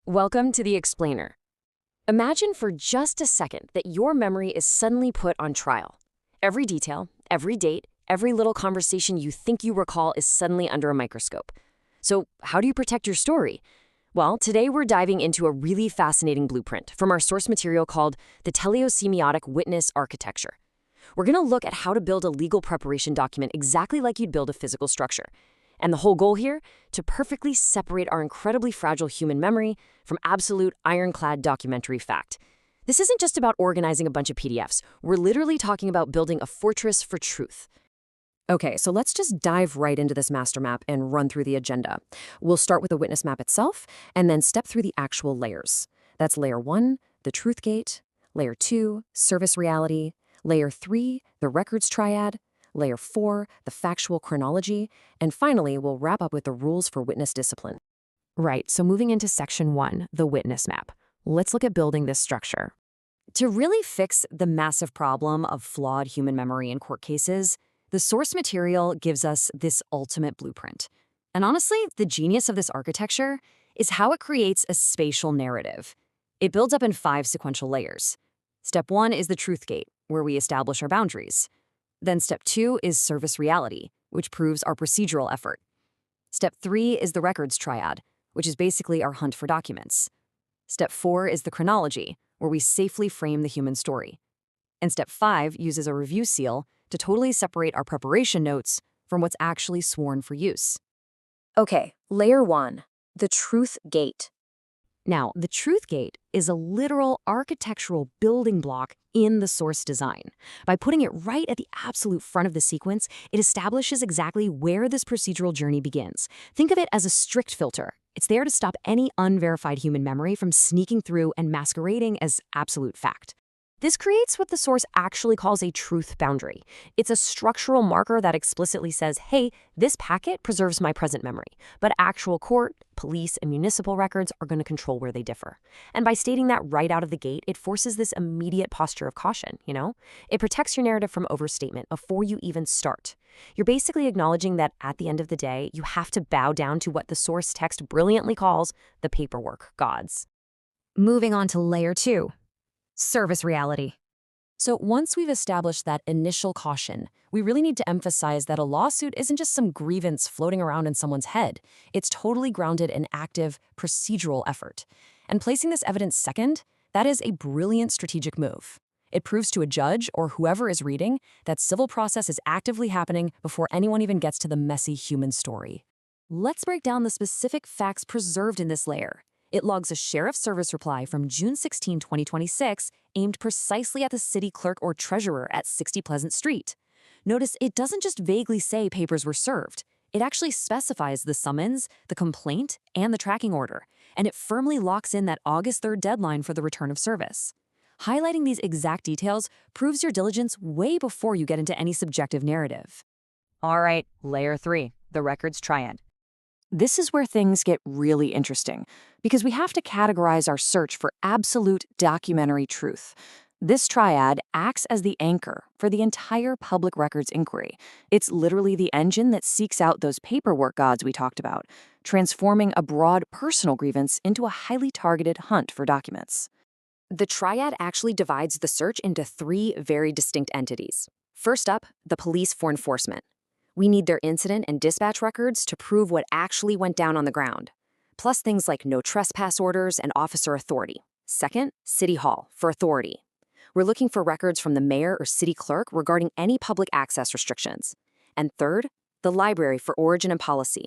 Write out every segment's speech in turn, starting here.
Welcome to the Explainer. Imagine for just a second that your memory is suddenly put on trial. Every detail, every date, every little conversation you think you recall is suddenly under a microscope. So, how do you protect your story? Well, today we're diving into a really fascinating blueprint from our source material called the teleosemiotic witness architecture. We're going to look at how to build a legal preparation document exactly like you'd build a physical structure. And the whole goal here? To perfectly separate our incredibly fragile human memory from absolute ironclad documentary fact. This isn't just about organizing a bunch of PDFs. We're literally talking about building a fortress for truth. Okay, so let's just dive right into this master map and run through the agenda. We'll start with the witness map itself, and then step through the actual layers. That's layer 1, the truth gate, layer 2, service reality, layer 3, the records triad, layer 4, the factual chronology, and finally, we'll wrap up with the rules for witness discipline. Right, so moving into section 1, the witness map. Let's look at building this structure. To really fix the massive problem of flawed human memory in court cases, the source material gives us this ultimate blueprint. And honestly, the genius of this architecture is how it creates a spatial narrative. It builds up in 5 sequential layers. Step 1 is the truth gate, where we establish our boundaries. Then step 2 is service reality, which proves our procedural effort. Step 3 is the records triad, which is basically our hunt for documents. Step 4 is the chronology, where we safely frame the human story. And step 5 uses a review seal to totally separate our preparation notes from what's actually sworn for use. Okay, layer 1, the truth gate. Now, the truth gate is a literal architectural building block in the source design. By putting it right at the absolute front of the sequence, it establishes exactly where this procedural journey begins. Think of it as a strict filter. It's there to stop any unverified human memory from sneaking through and masquerading as absolute fact. This creates what the source actually calls a truth boundary. It's a structural marker that explicitly says, hey, this packet preserves my present memory, but actual court, police, and municipal records are going to control where they differ. And by stating that right out of the gate, it forces this immediate posture of caution, It protects your narrative from overstatement before you even start. You're basically acknowledging that at the end of the day, you have to bow down to what the source text brilliantly calls the paperwork gods. Moving on to layer 2. Service reality. So once we've established that initial caution, we really need to emphasize that a lawsuit isn't just some grievance floating around in someone's head. It's totally grounded in active, procedural effort. And placing this evidence second, that is a brilliant strategic move. It proves to a judge or whoever is reading that civil process is actively happening before anyone even gets to the messy human story. Let's break down the specific facts preserved in this layer. It logs a sheriff's service reply from June 16, 2026, aimed precisely at the city clerk or treasurer at 60 Pleasant Street. Notice it doesn't just vaguely say papers were served. It actually specifies the summons, the complaint, and the tracking order, and it firmly locks in that August 3rd deadline for the return of service. Highlighting these exact details proves your diligence way before you get into any subjective narrative. All right, layer 3, the records triad. This is where things get really interesting, because we have to categorize our search for absolute documentary truth. This triad acts as the anchor for the entire public records inquiry. It's literally the engine that seeks out those paperwork gods we talked about, transforming a broad personal grievance into a highly targeted hunt for documents. The triad actually divides the search into 3 very distinct entities. First up, the police for enforcement. We need their incident and dispatch records to prove what actually went down on the ground, plus things like no trespass orders and officer authority. Second, City Hall for authority. We're looking for records from the mayor or city clerk regarding any public access restrictions. And third, the library for origin and policy.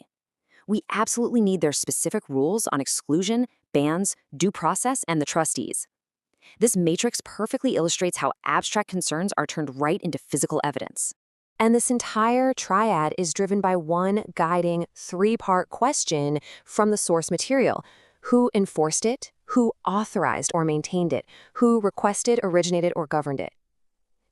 We absolutely need their specific rules on exclusion, bans, due process, and the trustees. This matrix perfectly illustrates how abstract concerns are turned right into physical evidence. And this entire triad is driven by one guiding 3-part question from the source material. Who enforced it? Who authorized or maintained it? Who requested, originated, or governed it?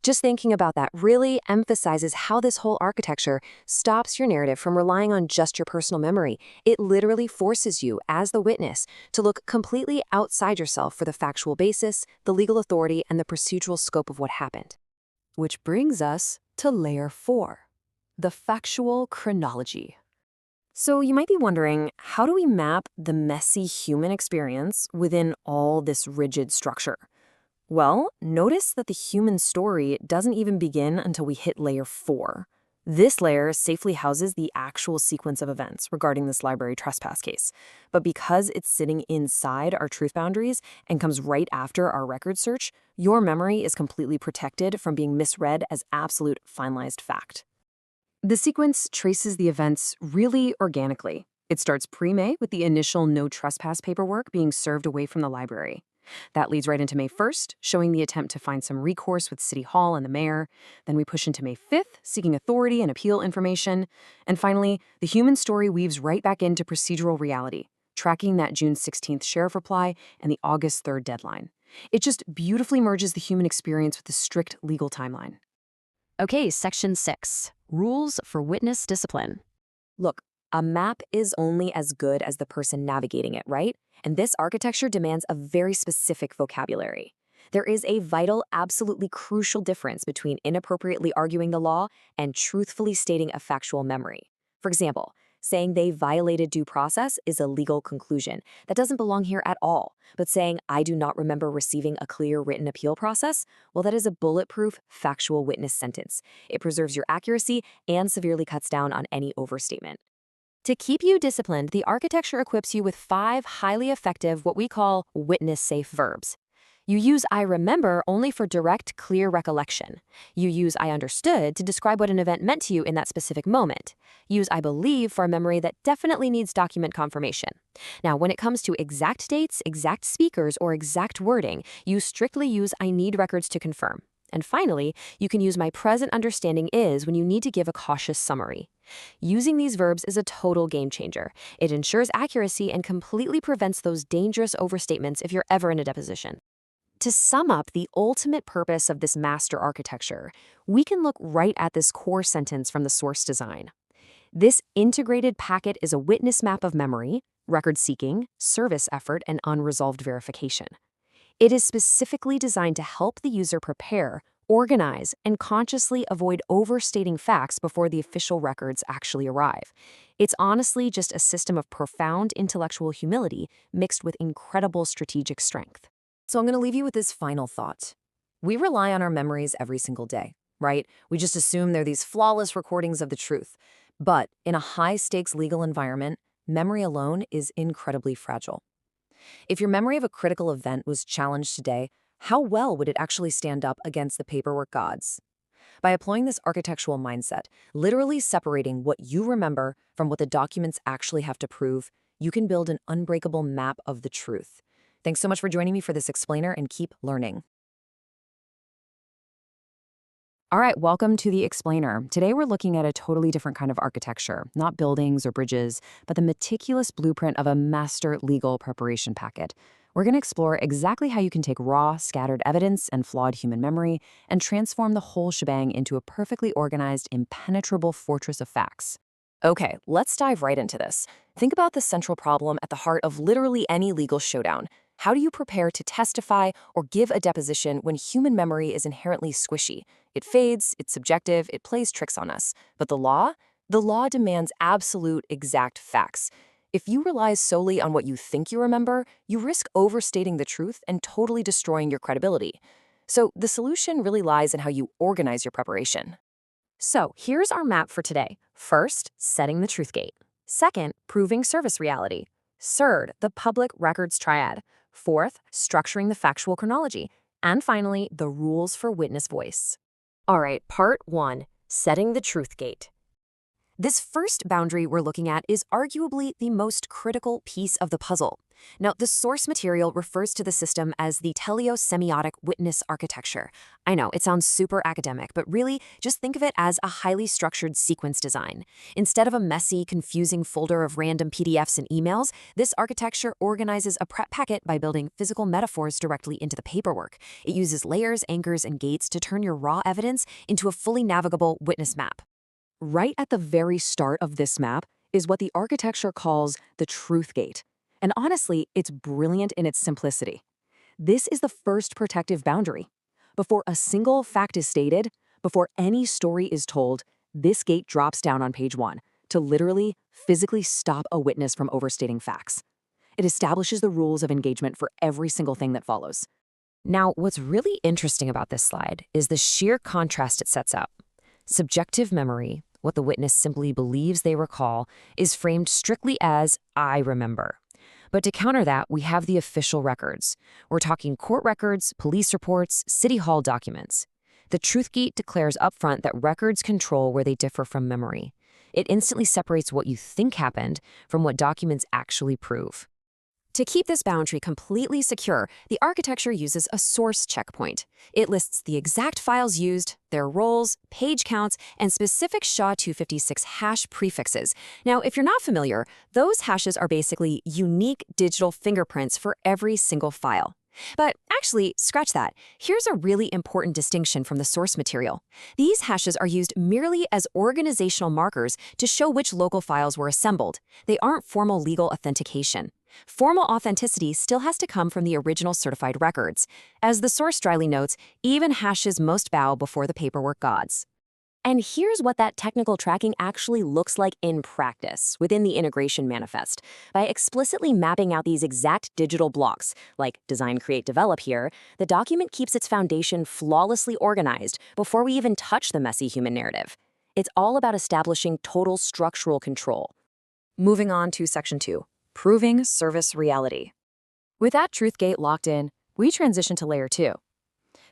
Just thinking about that really emphasizes how this whole architecture stops your narrative from relying on just your personal memory. It literally forces you, as the witness, to look completely outside yourself for the factual basis, the legal authority, and the procedural scope of what happened. Which brings us to layer 4, the factual chronology. So you might be wondering, how do we map the messy human experience within all this rigid structure? Well, notice that the human story doesn't even begin until we hit layer 4. This layer safely houses the actual sequence of events regarding this library trespass case. But because it's sitting inside our truth boundaries and comes right after our record search, your memory is completely protected from being misread as absolute finalized fact. The sequence traces the events really organically. It starts pre-May with the initial no trespass paperwork being served away from the library. That leads right into May 1st, showing the attempt to find some recourse with City Hall and the mayor. Then we push into May 5th, seeking authority and appeal information. And finally, the human story weaves right back into procedural reality, tracking that June 16th sheriff reply and the August 3rd deadline. It just beautifully merges the human experience with the strict legal timeline. Okay, Section 6. Rules for Witness Discipline. Look, a map is only as good as the person navigating it, right? And this architecture demands a very specific vocabulary. There is a vital, absolutely crucial difference between inappropriately arguing the law and truthfully stating a factual memory. For example, saying they violated due process is a legal conclusion that doesn't belong here at all. But saying, I do not remember receiving a clear written appeal process, well, that is a bulletproof, factual witness sentence. It preserves your accuracy and severely cuts down on any overstatement. To keep you disciplined, the architecture equips you with 5 highly effective, what we call witness-safe verbs. You use I remember only for direct, clear recollection. You use I understood to describe what an event meant to you in that specific moment. Use I believe for a memory that definitely needs document confirmation. Now, when it comes to exact dates, exact speakers, or exact wording, you strictly use I need records to confirm. And finally, you can use my present understanding is when you need to give a cautious summary. Using these verbs is a total game changer. It ensures accuracy and completely prevents those dangerous overstatements if you're ever in a deposition. To sum up the ultimate purpose of this master architecture, we can look right at this core sentence from the source design. This integrated packet is a witness map of memory, record seeking, service effort, and unresolved verification. It is specifically designed to help the user prepare, organize, and consciously avoid overstating facts before the official records actually arrive. It's honestly just a system of profound intellectual humility mixed with incredible strategic strength. So I'm going to leave you with this final thought. We rely on our memories every single day, right? We just assume they're these flawless recordings of the truth. But in a high-stakes legal environment, memory alone is incredibly fragile. If your memory of a critical event was challenged today, how well would it actually stand up against the paperwork gods? By employing this architectural mindset, literally separating what you remember from what the documents actually have to prove, you can build an unbreakable map of the truth. Thanks so much for joining me for this explainer, and keep learning. All right, welcome to the explainer. Today we're looking at a totally different kind of architecture, not buildings or bridges, but the meticulous blueprint of a master legal preparation packet. We're going to explore exactly how you can take raw, scattered evidence and flawed human memory and transform the whole shebang into a perfectly organized, impenetrable fortress of facts. Okay, let's dive right into this. Think about the central problem at the heart of literally any legal showdown. How do you prepare to testify or give a deposition when human memory is inherently squishy? It fades, it's subjective, it plays tricks on us. But the law? The law demands absolute, exact facts. If you rely solely on what you think you remember, you risk overstating the truth and totally destroying your credibility. So the solution really lies in how you organize your preparation. So here's our map for today. First, setting the truth gate. Second, proving service reality. Third, the public records triad. Fourth, structuring the factual chronology. And finally, the rules for witness voice. All right, part 1, setting the truth gate. This first boundary we're looking at is arguably the most critical piece of the puzzle. Now, the source material refers to the system as the teleosemiotic witness architecture. I know, it sounds super academic, but really, just think of it as a highly structured sequence design. Instead of a messy, confusing folder of random PDFs and emails, this architecture organizes a prep packet by building physical metaphors directly into the paperwork. It uses layers, anchors, and gates to turn your raw evidence into a fully navigable witness map. Right at the very start of this map is what the architecture calls the truth gate. And honestly, it's brilliant in its simplicity. This is the first protective boundary. Before a single fact is stated, before any story is told, this gate drops down on page 1, to literally, physically stop a witness from overstating facts. It establishes the rules of engagement for every single thing that follows. Now, what's really interesting about this slide is the sheer contrast it sets out. Subjective memory, what the witness simply believes they recall, is framed strictly as, I remember. But to counter that, we have the official records. We're talking court records, police reports, city hall documents. The truth gate declares upfront that records control where they differ from memory. It instantly separates what you think happened from what documents actually prove. To keep this boundary completely secure, the architecture uses a source checkpoint. It lists the exact files used, their roles, page counts, and specific SHA-256 hash prefixes. Now, if you're not familiar, those hashes are basically unique digital fingerprints for every single file. But actually, scratch that. Here's a really important distinction from the source material. These hashes are used merely as organizational markers to show which local files were assembled. They aren't formal legal authentication. Formal authenticity still has to come from the original certified records. As the source dryly notes, even hashes most bow before the paperwork gods. And here's what that technical tracking actually looks like in practice within the integration manifest. By explicitly mapping out these exact digital blocks, like design, create, develop here, the document keeps its foundation flawlessly organized before we even touch the messy human narrative. It's all about establishing total structural control. Moving on to Section 2, Proving Service Reality. With that truth gate locked in, we transition to Layer 2.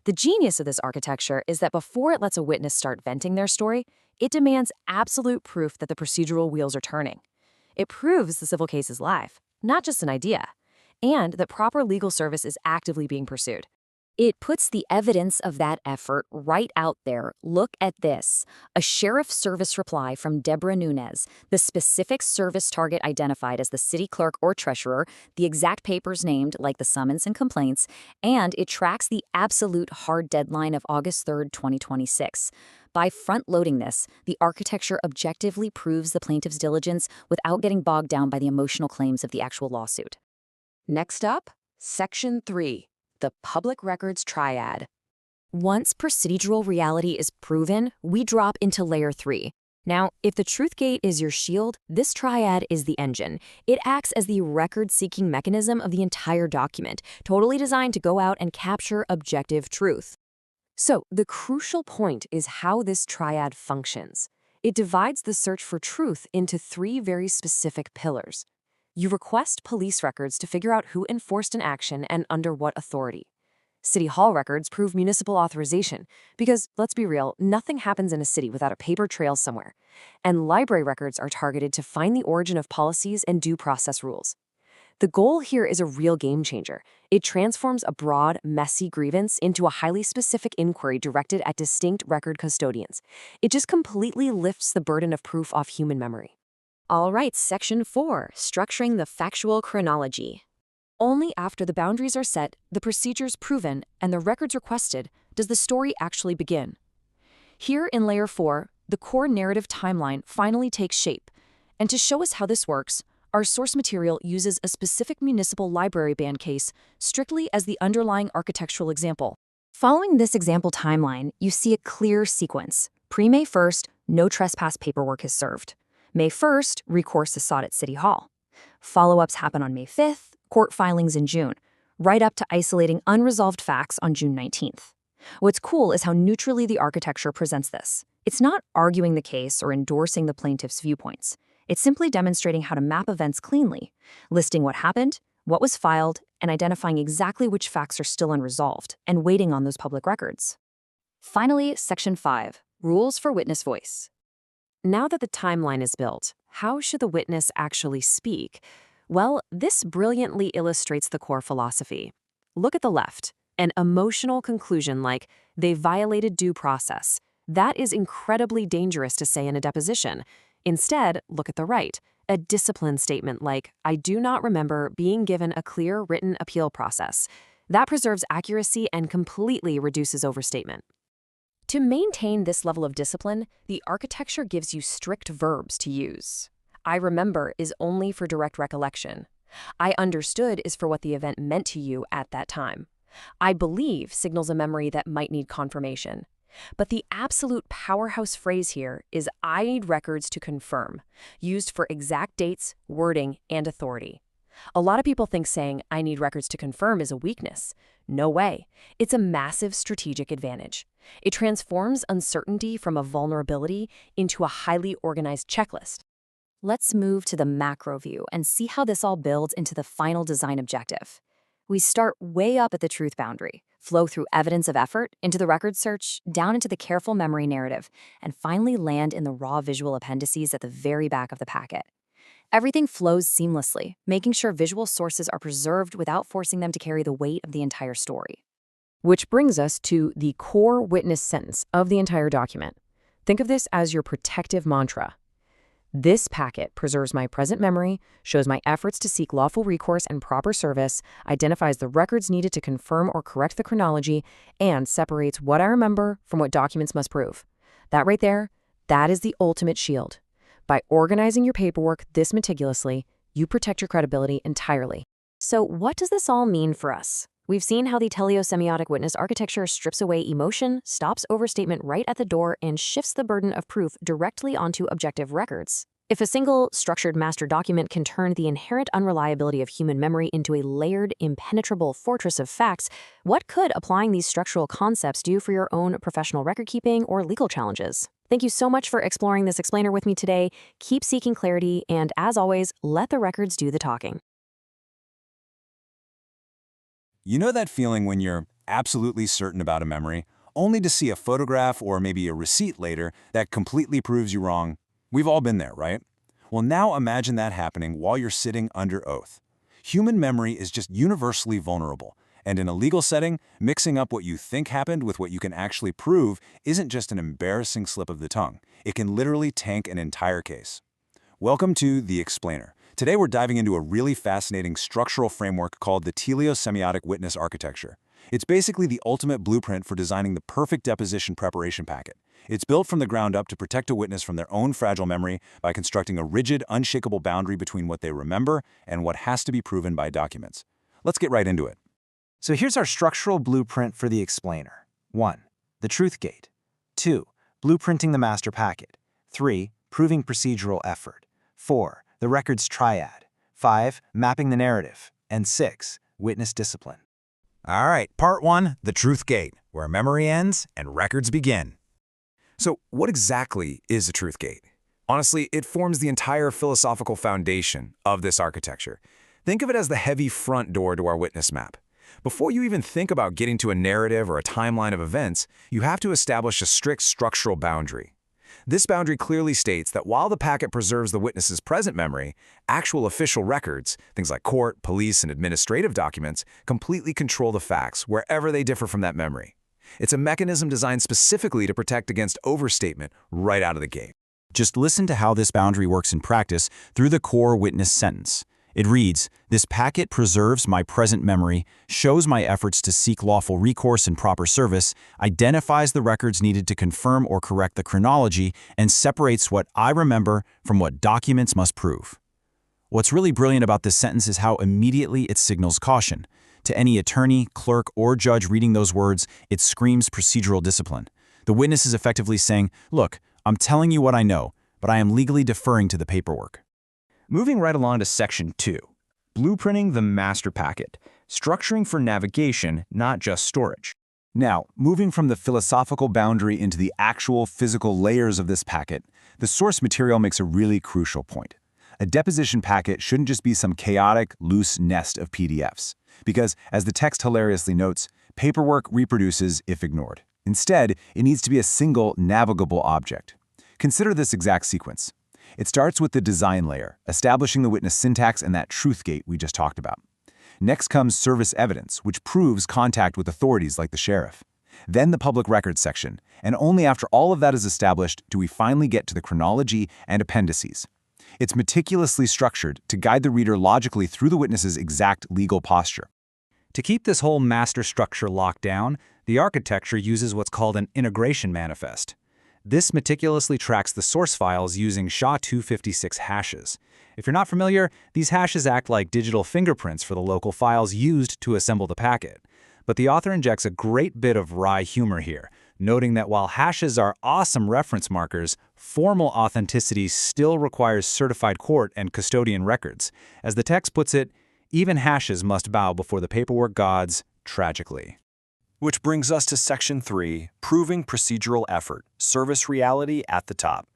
The genius of this architecture is that before it lets a witness start venting their story, it demands absolute proof that the procedural wheels are turning. It proves the civil case is live, not just an idea, and that proper legal service is actively being pursued. It puts the evidence of that effort right out there. Look at this. A sheriff service reply from Deborah Nunez, the specific service target identified as the city clerk or treasurer, the exact papers named like the summons and complaints, and it tracks the absolute hard deadline of August 3rd, 2026. By front-loading this, the architecture objectively proves the plaintiff's diligence without getting bogged down by the emotional claims of the actual lawsuit. Next up, Section 3. The Public Records Triad. Once procedural reality is proven, we drop into Layer 3. Now, if the truth gate is your shield, this triad is the engine. It acts as the record-seeking mechanism of the entire document, totally designed to go out and capture objective truth. So, the crucial point is how this triad functions. It divides the search for truth into 3 very specific pillars. You request police records to figure out who enforced an action and under what authority. City Hall records prove municipal authorization because, let's be real, nothing happens in a city without a paper trail somewhere. And library records are targeted to find the origin of policies and due process rules. The goal here is a real game changer. It transforms a broad, messy grievance into a highly specific inquiry directed at distinct record custodians. It just completely lifts the burden of proof off human memory. All right, Section 4, Structuring the Factual Chronology. Only after the boundaries are set, the procedures proven, and the records requested, does the story actually begin. Here in Layer 4, the core narrative timeline finally takes shape. And to show us how this works, our source material uses a specific municipal library ban case strictly as the underlying architectural example. Following this example timeline, you see a clear sequence. Pre-May 1st, no trespass paperwork is served. May 1st, recourse is sought at City Hall. Follow-ups happen on May 5th, court filings in June, right up to isolating unresolved facts on June 19th. What's cool is how neutrally the architecture presents this. It's not arguing the case or endorsing the plaintiff's viewpoints. It's simply demonstrating how to map events cleanly, listing what happened, what was filed, and identifying exactly which facts are still unresolved, and waiting on those public records. Finally, Section 5, Rules for Witness Voice. Now that the timeline is built, how should the witness actually speak? Well, this brilliantly illustrates the core philosophy. Look at the left. An emotional conclusion like, they violated due process. That is incredibly dangerous to say in a deposition. Instead, look at the right. A discipline statement like, I do not remember being given a clear written appeal process. That preserves accuracy and completely reduces overstatement. To maintain this level of discipline, the architecture gives you strict verbs to use. I remember is only for direct recollection. I understood is for what the event meant to you at that time. I believe signals a memory that might need confirmation. But the absolute powerhouse phrase here is "I need records to confirm," used for exact dates, wording, and authority. A lot of people think saying "I need records to confirm" is a weakness. No way. It's a massive strategic advantage. It transforms uncertainty from a vulnerability into a highly organized checklist. Let's move to the macro view and see how this all builds into the final design objective. We start way up at the truth boundary, flow through evidence of effort, into the record search, down into the careful memory narrative, and finally land in the raw visual appendices at the very back of the packet. Everything flows seamlessly, making sure visual sources are preserved without forcing them to carry the weight of the entire story. Which brings us to the core witness sentence of the entire document. Think of this as your protective mantra. This packet preserves my present memory, shows my efforts to seek lawful recourse and proper service, identifies the records needed to confirm or correct the chronology, and separates what I remember from what documents must prove. That right there, that is the ultimate shield. By organizing your paperwork this meticulously, you protect your credibility entirely. So what does this all mean for us? We've seen how the teleosemiotic witness architecture strips away emotion, stops overstatement right at the door, and shifts the burden of proof directly onto objective records. If a single, structured master document can turn the inherent unreliability of human memory into a layered, impenetrable fortress of facts, what could applying these structural concepts do for your own professional record-keeping or legal challenges? Thank you so much for exploring this explainer with me today. Keep seeking clarity, and as always, let the records do the talking. You know that feeling when you're absolutely certain about a memory, only to see a photograph or maybe a receipt later that completely proves you wrong? We've all been there, right? Well, now imagine that happening while you're sitting under oath. Human memory is just universally vulnerable, and in a legal setting, mixing up what you think happened with what you can actually prove isn't just an embarrassing slip of the tongue. It can literally tank an entire case. Welcome to The Explainer. Today we're diving into a really fascinating structural framework called the teleosemiotic witness architecture. It's basically the ultimate blueprint for designing the perfect deposition preparation packet. It's built from the ground up to protect a witness from their own fragile memory by constructing a rigid, unshakable boundary between what they remember and what has to be proven by documents. Let's get right into it. So here's our structural blueprint for the explainer. 1. The truth gate. 2. Blueprinting the master packet. 3. Proving procedural effort. 4. The records triad. 5. Mapping the narrative. And 6. Witness discipline. All right, part 1, the truth gate, where memory ends and records begin. So what exactly is a truth gate? Honestly, it forms the entire philosophical foundation of this architecture. Think of it as the heavy front door to our witness map. Before you even think about getting to a narrative or a timeline of events, you have to establish a strict structural boundary. This boundary clearly states that while the packet preserves the witness's present memory, actual official records, things like court, police, and administrative documents, completely control the facts wherever they differ from that memory. It's a mechanism designed specifically to protect against overstatement right out of the gate. Just listen to how this boundary works in practice through the core witness sentence. It reads, "This packet preserves my present memory, shows my efforts to seek lawful recourse and proper service, identifies the records needed to confirm or correct the chronology, and separates what I remember from what documents must prove." What's really brilliant about this sentence is how immediately it signals caution. To any attorney, clerk, or judge reading those words, it screams procedural discipline. The witness is effectively saying, "Look, I'm telling you what I know, but I am legally deferring to the paperwork." Moving right along to Section 2, Blueprinting the Master Packet, Structuring for Navigation, not just storage. Now, moving from the philosophical boundary into the actual physical layers of this packet, the source material makes a really crucial point. A deposition packet shouldn't just be some chaotic, loose nest of PDFs. Because, as the text hilariously notes, paperwork reproduces if ignored. Instead, it needs to be a single, navigable object. Consider this exact sequence. It starts with the design layer, establishing the witness syntax and that truth gate we just talked about. Next comes service evidence, which proves contact with authorities like the sheriff. Then the public records section, and only after all of that is established do we finally get to the chronology and appendices. It's meticulously structured to guide the reader logically through the witness's exact legal posture. To keep this whole master structure locked down, the architecture uses what's called an integration manifest. This meticulously tracks the source files using SHA-256 hashes. If you're not familiar, these hashes act like digital fingerprints for the local files used to assemble the packet. But the author injects a great bit of wry humor here, noting that while hashes are awesome reference markers, formal authenticity still requires certified court and custodian records. As the text puts it, even hashes must bow before the paperwork gods, tragically. Which brings us to Section 3, Proving Procedural Effort, Service Reality at the top.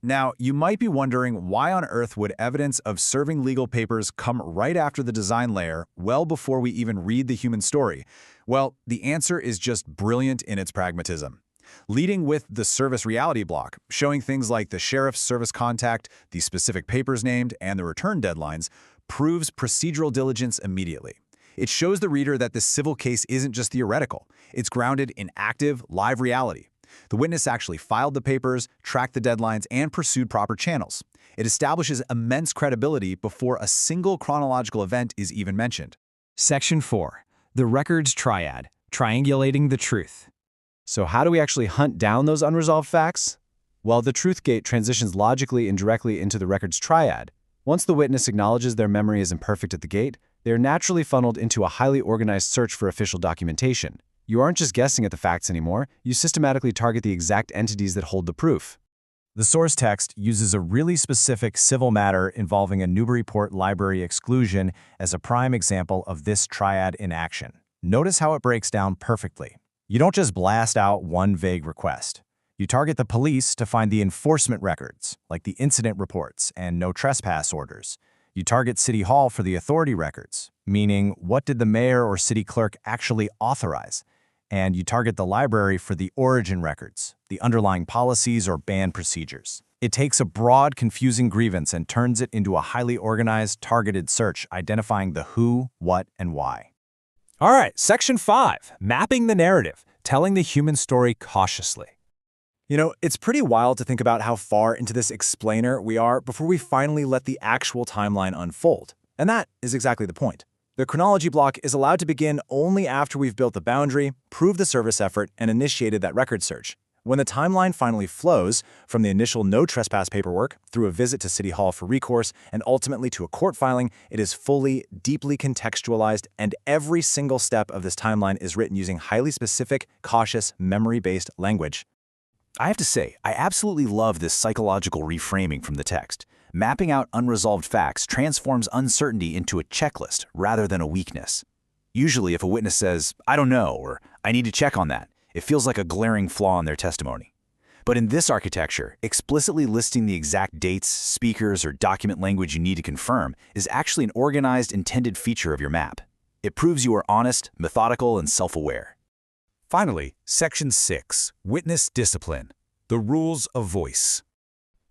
Now, you might be wondering why on earth would evidence of serving legal papers come right after the design layer, well before we even read the human story? Well, the answer is just brilliant in its pragmatism. Leading with the service reality block, showing things like the sheriff's service contact, the specific papers named, and the return deadlines, proves procedural diligence immediately. It shows the reader that this civil case isn't just theoretical. It's grounded in active, live reality. The witness actually filed the papers, tracked the deadlines, and pursued proper channels. It establishes immense credibility before a single chronological event is even mentioned. Section 4. The records triad, triangulating the truth. So how do we actually hunt down those unresolved facts? Well, the truth gate transitions logically and directly into the records triad. Once the witness acknowledges their memory is imperfect at the gate, they are naturally funneled into a highly organized search for official documentation. You aren't just guessing at the facts anymore, you systematically target the exact entities that hold the proof. The source text uses a really specific civil matter involving a Newburyport library exclusion as a prime example of this triad in action. Notice how it breaks down perfectly. You don't just blast out one vague request. You target the police to find the enforcement records, like the incident reports and no trespass orders. You target City Hall for the authority records, meaning what did the mayor or city clerk actually authorize? And you target the library for the origin records, the underlying policies or ban procedures. It takes a broad, confusing grievance and turns it into a highly organized, targeted search identifying the who, what, and why. All right, Section 5, Mapping the Narrative, Telling the Human Story Cautiously. You know, it's pretty wild to think about how far into this explainer we are before we finally let the actual timeline unfold. And that is exactly the point. The chronology block is allowed to begin only after we've built the boundary, proved the service effort, and initiated that record search. When the timeline finally flows, from the initial no trespass paperwork, through a visit to City Hall for recourse, and ultimately to a court filing, it is fully, deeply contextualized, and every single step of this timeline is written using highly specific, cautious, memory-based language. I have to say, I absolutely love this psychological reframing from the text. Mapping out unresolved facts transforms uncertainty into a checklist rather than a weakness. Usually, if a witness says, "I don't know," or "I need to check on that," it feels like a glaring flaw in their testimony. But in this architecture, explicitly listing the exact dates, speakers, or document language you need to confirm is actually an organized, intended feature of your map. It proves you are honest, methodical, and self-aware. Finally, Section 6, Witness Discipline, the Rules of Voice.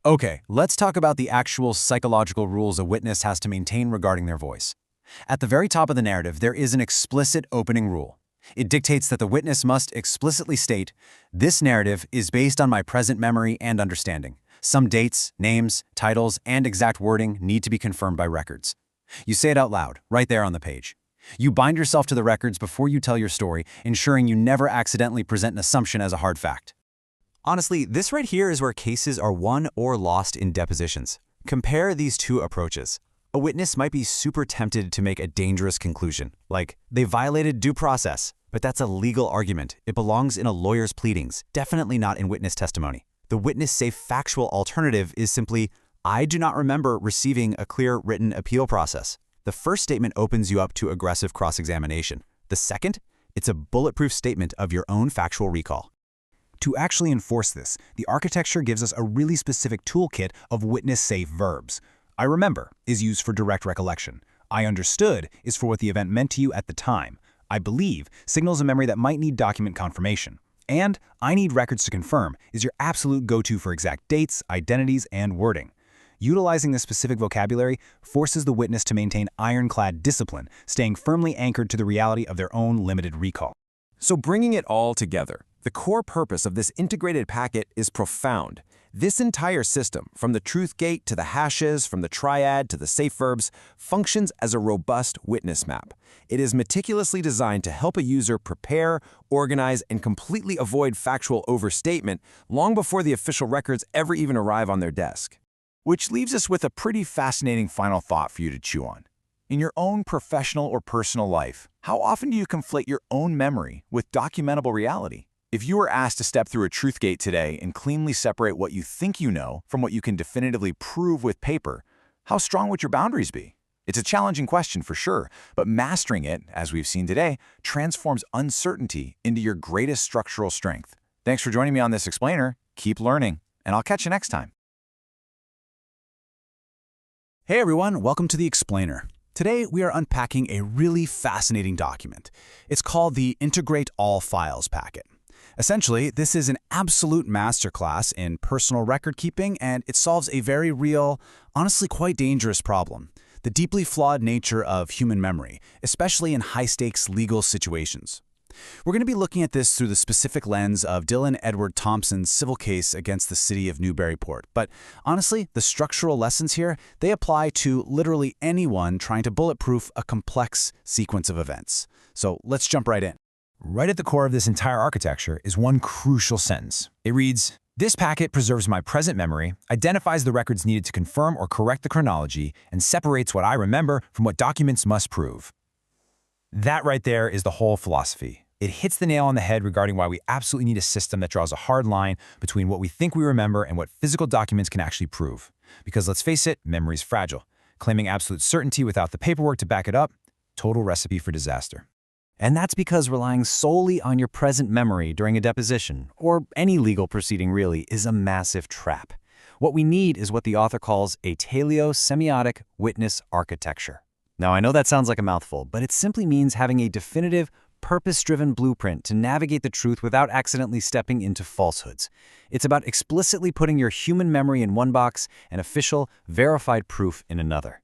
Okay, let's talk about the actual psychological rules a witness has to maintain regarding their voice. At the very top of the narrative, there is an explicit opening rule. It dictates that the witness must explicitly state, "This narrative is based on my present memory and understanding. Some dates, names, titles, and exact wording need to be confirmed by records." You say it out loud, right there on the page. You bind yourself to the records before you tell your story, ensuring you never accidentally present an assumption as a hard fact. Honestly, this right here is where cases are won or lost in depositions. Compare these two approaches. A witness might be super tempted to make a dangerous conclusion, like, they violated due process, but that's a legal argument. It belongs in a lawyer's pleadings, definitely not in witness testimony. The witness-safe factual alternative is simply, "I do not remember receiving a clear written appeal process." The first statement opens you up to aggressive cross-examination. The second, it's a bulletproof statement of your own factual recall. To actually enforce this, the architecture gives us a really specific toolkit of witness-safe verbs. "I remember" is used for direct recollection. "I understood" is for what the event meant to you at the time. "I believe" signals a memory that might need document confirmation. And "I need records to confirm" is your absolute go-to for exact dates, identities, and wording. Utilizing this specific vocabulary forces the witness to maintain ironclad discipline, staying firmly anchored to the reality of their own limited recall. So bringing it all together, the core purpose of this integrated packet is profound. This entire system, from the truth gate to the hashes, from the triad to the safe verbs, functions as a robust witness map. It is meticulously designed to help a user prepare, organize, and completely avoid factual overstatement long before the official records ever even arrive on their desk. Which leaves us with a pretty fascinating final thought for you to chew on. In your own professional or personal life, how often do you conflate your own memory with documentable reality? If you were asked to step through a truth gate today and cleanly separate what you think you know from what you can definitively prove with paper, how strong would your boundaries be? It's a challenging question for sure, but mastering it, as we've seen today, transforms uncertainty into your greatest structural strength. Thanks for joining me on this explainer. Keep learning, and I'll catch you next time. Hey everyone, welcome to the Explainer. Today we are unpacking a really fascinating document. It's called the Integrate All Files packet. Essentially, this is an absolute masterclass in personal record keeping, and it solves a very real, honestly quite dangerous problem: the deeply flawed nature of human memory, especially in high-stakes legal situations. We're going to be looking at this through the specific lens of Dylan Edward Thompson's civil case against the city of Newburyport. But honestly, the structural lessons here, they apply to literally anyone trying to bulletproof a complex sequence of events. So let's jump right in. Right at the core of this entire architecture is one crucial sentence. It reads, "This packet preserves my present memory, identifies the records needed to confirm or correct the chronology, and separates what I remember from what documents must prove." That right there is the whole philosophy. It hits the nail on the head regarding why we absolutely need a system that draws a hard line between what we think we remember and what physical documents can actually prove. Because let's face it, memory is fragile. Claiming absolute certainty without the paperwork to back it up, total recipe for disaster. And that's because relying solely on your present memory during a deposition, or any legal proceeding really, is a massive trap. What we need is what the author calls a teleosemiotic witness architecture. Now, I know that sounds like a mouthful, but it simply means having a definitive, purpose-driven blueprint to navigate the truth without accidentally stepping into falsehoods. It's about explicitly putting your human memory in one box and official, verified proof in another.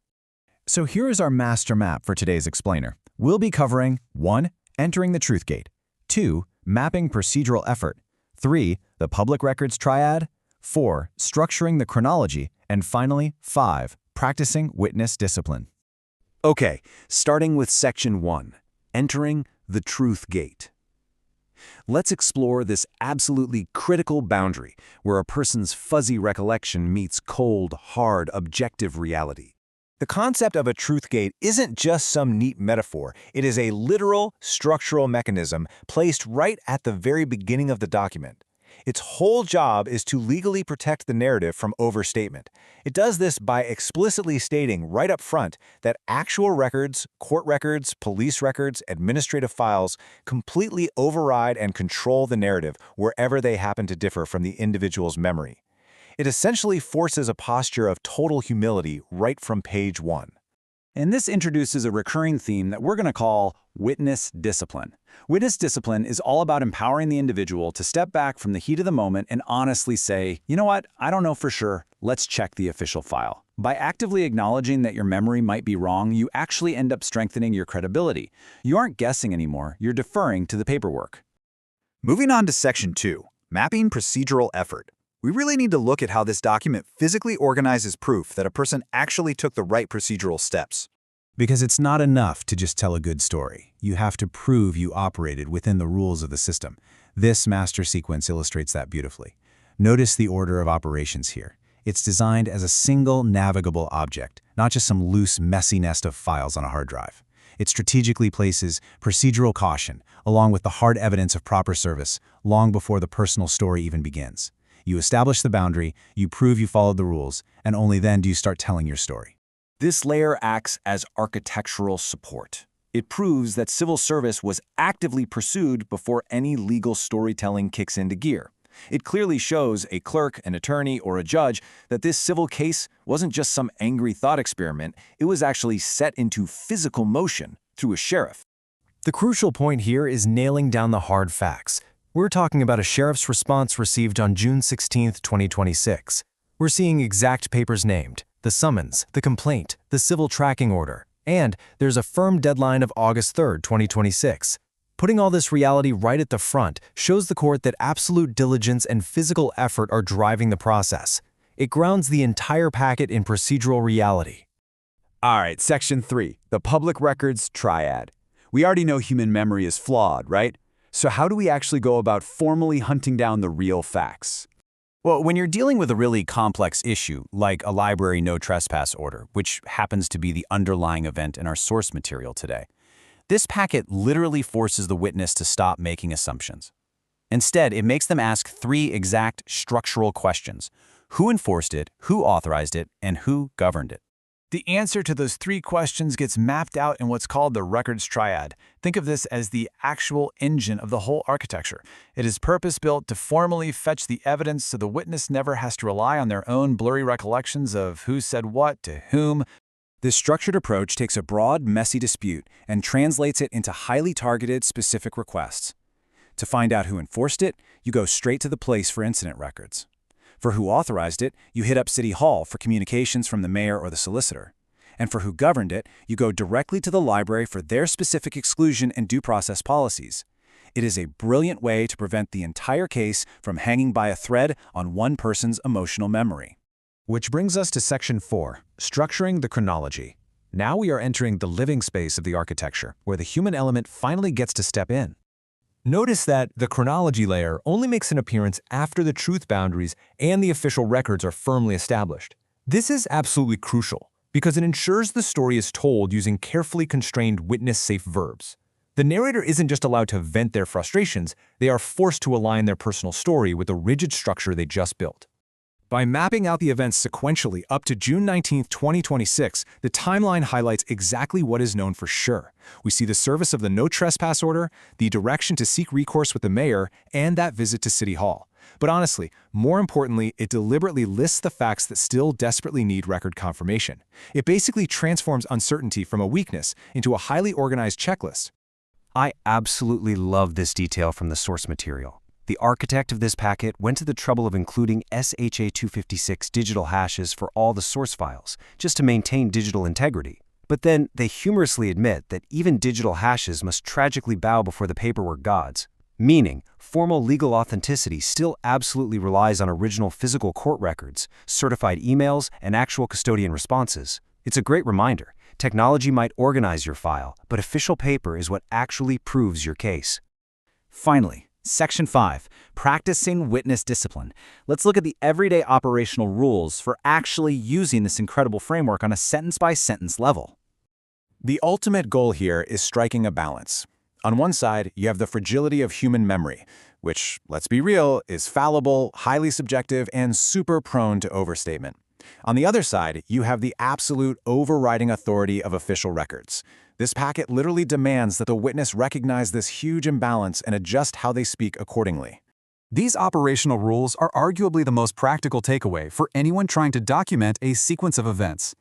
So here is our master map for today's explainer. We'll be covering 1. Entering the truth gate, 2. Mapping procedural effort, 3. The public records triad, 4. Structuring the chronology, and finally, 5. Practicing witness discipline. Okay, starting with Section 1, Entering the truth gate. Let's explore this absolutely critical boundary where a person's fuzzy recollection meets cold, hard, objective reality. The concept of a truth gate isn't just some neat metaphor. It is a literal, structural mechanism placed right at the very beginning of the document. Its whole job is to legally protect the narrative from overstatement. It does this by explicitly stating right up front that actual records, court records, police records, administrative files completely override and control the narrative wherever they happen to differ from the individual's memory. It essentially forces a posture of total humility right from page 1. And this introduces a recurring theme that we're going to call witness discipline. Witness discipline is all about empowering the individual to step back from the heat of the moment and honestly say, you know what, I don't know for sure, let's check the official file. By actively acknowledging that your memory might be wrong, you actually end up strengthening your credibility. You aren't guessing anymore, you're deferring to the paperwork. Moving on to Section 2, Mapping Procedural Effort. We really need to look at how this document physically organizes proof that a person actually took the right procedural steps. Because it's not enough to just tell a good story. You have to prove you operated within the rules of the system. This master sequence illustrates that beautifully. Notice the order of operations here. It's designed as a single navigable object, not just some loose, messy nest of files on a hard drive. It strategically places procedural caution, along with the hard evidence of proper service, long before the personal story even begins. You establish the boundary, you prove you followed the rules, and only then do you start telling your story. This layer acts as architectural support. It proves that civil service was actively pursued before any legal storytelling kicks into gear. It clearly shows a clerk, an attorney, or a judge that this civil case wasn't just some angry thought experiment, it was actually set into physical motion through a sheriff. The crucial point here is nailing down the hard facts. We're talking about a sheriff's response received on June 16, 2026. We're seeing exact papers named, the summons, the complaint, the civil tracking order, and there's a firm deadline of August 3, 2026. Putting all this reality right at the front shows the court that absolute diligence and physical effort are driving the process. It grounds the entire packet in procedural reality. All right, Section 3, the public records triad. We already know human memory is flawed, right? So how do we actually go about formally hunting down the real facts? Well, when you're dealing with a really complex issue, like a library no trespass order, which happens to be the underlying event in our source material today, this packet literally forces the witness to stop making assumptions. Instead, it makes them ask three exact structural questions: who enforced it, who authorized it, and who governed it. The answer to those three questions gets mapped out in what's called the records triad. Think of this as the actual engine of the whole architecture. It is purpose-built to formally fetch the evidence so the witness never has to rely on their own blurry recollections of who said what to whom. This structured approach takes a broad, messy dispute and translates it into highly targeted, specific requests. To find out who enforced it, you go straight to the place for incident records. For who authorized it, you hit up City Hall for communications from the mayor or the solicitor. And for who governed it, you go directly to the library for their specific exclusion and due process policies. It is a brilliant way to prevent the entire case from hanging by a thread on one person's emotional memory. Which brings us to Section 4, Structuring the Chronology. Now we are entering the living space of the architecture, where the human element finally gets to step in. Notice that the chronology layer only makes an appearance after the truth boundaries and the official records are firmly established. This is absolutely crucial because it ensures the story is told using carefully constrained witness-safe verbs. The narrator isn't just allowed to vent their frustrations, they are forced to align their personal story with the rigid structure they just built. By mapping out the events sequentially up to June 19, 2026, the timeline highlights exactly what is known for sure. We see the service of the no trespass order, the direction to seek recourse with the mayor, and that visit to City Hall. But honestly, more importantly, it deliberately lists the facts that still desperately need record confirmation. It basically transforms uncertainty from a weakness into a highly organized checklist. I absolutely love this detail from the source material. The architect of this packet went to the trouble of including SHA-256 digital hashes for all the source files, just to maintain digital integrity. But then they humorously admit that even digital hashes must tragically bow before the paperwork gods. Meaning, formal legal authenticity still absolutely relies on original physical court records, certified emails, and actual custodian responses. It's a great reminder. Technology might organize your file, but official paper is what actually proves your case. Finally, Section 5, Practicing Witness Discipline. Let's look at the everyday operational rules for actually using this incredible framework on a sentence-by-sentence level. The ultimate goal here is striking a balance. On one side, you have the fragility of human memory, which, let's be real, is fallible, highly subjective, and super prone to overstatement. On the other side, you have the absolute overriding authority of official records. This packet literally demands that the witness recognize this huge imbalance and adjust how they speak accordingly. These operational rules are arguably the most practical takeaway for anyone trying to document a sequence of events.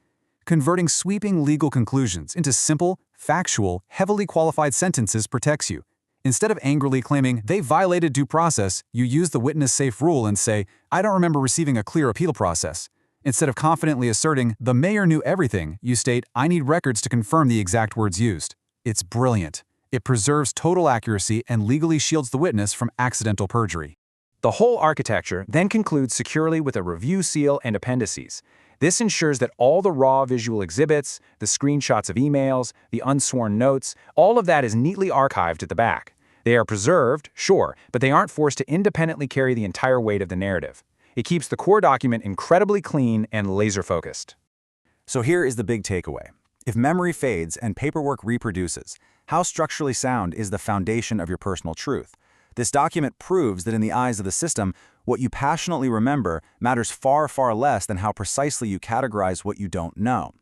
Converting sweeping legal conclusions into simple, factual, heavily qualified sentences protects you. Instead of angrily claiming they violated due process, you use the witness-safe rule and say, "I don't remember receiving a clear appeal process." Instead of confidently asserting, "The mayor knew everything," you state, "I need records to confirm the exact words used." It's brilliant. It preserves total accuracy and legally shields the witness from accidental perjury. The whole architecture then concludes securely with a review seal and appendices. This ensures that all the raw visual exhibits, the screenshots of emails, the unsworn notes, all of that is neatly archived at the back. They are preserved, sure, but they aren't forced to independently carry the entire weight of the narrative. It keeps the core document incredibly clean and laser-focused. So here is the big takeaway. If memory fades and paperwork reproduces, how structurally sound is the foundation of your personal truth? This document proves that in the eyes of the system, what you passionately remember matters far, far less than how precisely you categorize what you don't know.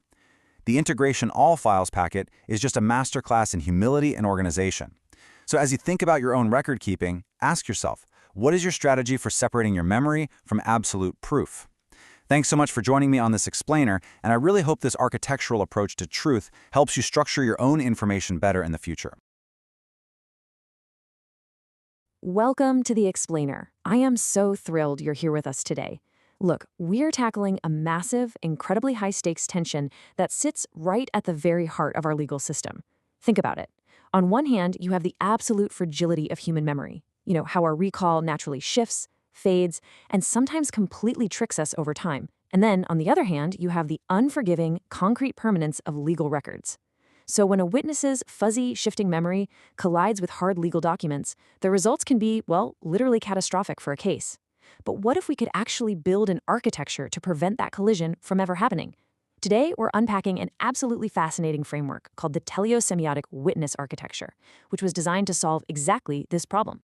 The Integration All Files packet is just a masterclass in humility and organization. So as you think about your own record keeping, ask yourself, what is your strategy for separating your memory from absolute proof? Thanks so much for joining me on this explainer, and I really hope this architectural approach to truth helps you structure your own information better in the future. Welcome to The Explainer. I am so thrilled you're here with us today. Look, we're tackling a massive, incredibly high-stakes tension that sits right at the very heart of our legal system. Think about it. On one hand, you have the absolute fragility of human memory. You know, how our recall naturally shifts, fades, and sometimes completely tricks us over time. And then, on the other hand, you have the unforgiving, concrete permanence of legal records. So when a witness's fuzzy, shifting memory collides with hard legal documents, the results can be, well, literally catastrophic for a case. But what if we could actually build an architecture to prevent that collision from ever happening? Today, we're unpacking an absolutely fascinating framework called the teleosemiotic witness architecture, which was designed to solve exactly this problem.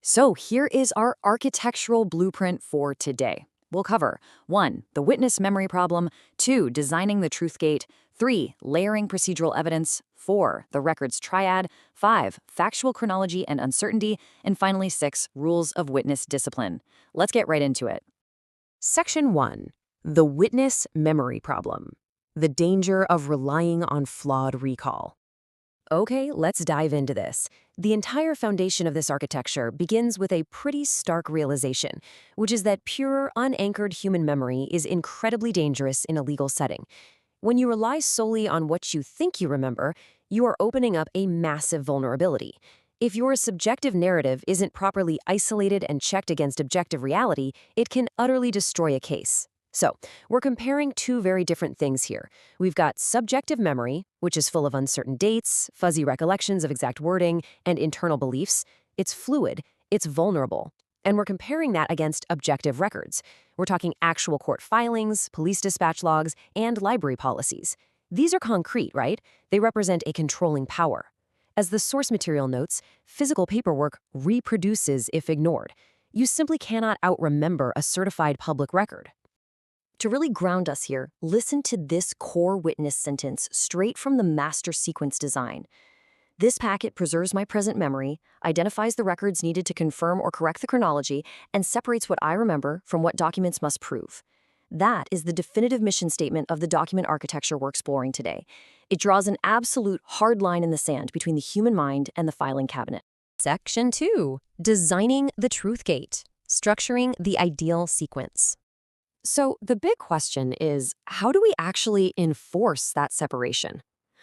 So here is our architectural blueprint for today. We'll cover 1. The witness memory problem, 2. Designing the truth gate, 3. Layering procedural evidence, 4. The records triad, 5. Factual chronology and uncertainty, and finally 6. Rules of witness discipline. Let's get right into it. Section 1. The witness memory problem. The danger of relying on flawed recall. Okay, let's dive into this. The entire foundation of this architecture begins with a pretty stark realization, which is that pure, unanchored human memory is incredibly dangerous in a legal setting. When you rely solely on what you think you remember, you are opening up a massive vulnerability. If your subjective narrative isn't properly isolated and checked against objective reality, it can utterly destroy a case. So, we're comparing two very different things here. We've got subjective memory, which is full of uncertain dates, fuzzy recollections of exact wording, and internal beliefs. It's fluid, it's vulnerable. And we're comparing that against objective records. We're talking actual court filings, police dispatch logs, and library policies. These are concrete, right? They represent a controlling power. As the source material notes, physical paperwork reproduces if ignored. You simply cannot out-remember a certified public record. To really ground us here, listen to this core witness sentence straight from the master sequence design. This packet preserves my present memory, identifies the records needed to confirm or correct the chronology, and separates what I remember from what documents must prove. That is the definitive mission statement of the document architecture we're exploring today. It draws an absolute hard line in the sand between the human mind and the filing cabinet. Section 2. Designing the truth gate. Structuring the ideal sequence. So the big question is, how do we actually enforce that separation?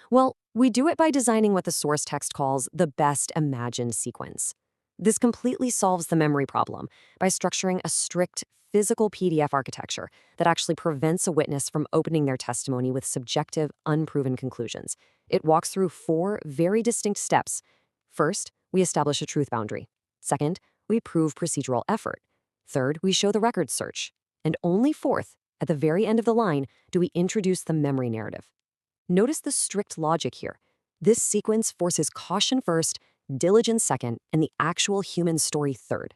Well, we do it by designing what the source text calls the best imagined sequence. This completely solves the memory problem by structuring a strict physical PDF architecture that actually prevents a witness from opening their testimony with subjective, unproven conclusions. It walks through 4 very distinct steps. First, we establish a truth boundary. Second, we prove procedural effort. Third, we show the records search. And only fourth, at the very end of the line, do we introduce the memory narrative. Notice the strict logic here. This sequence forces caution first, diligence second, and the actual human story third.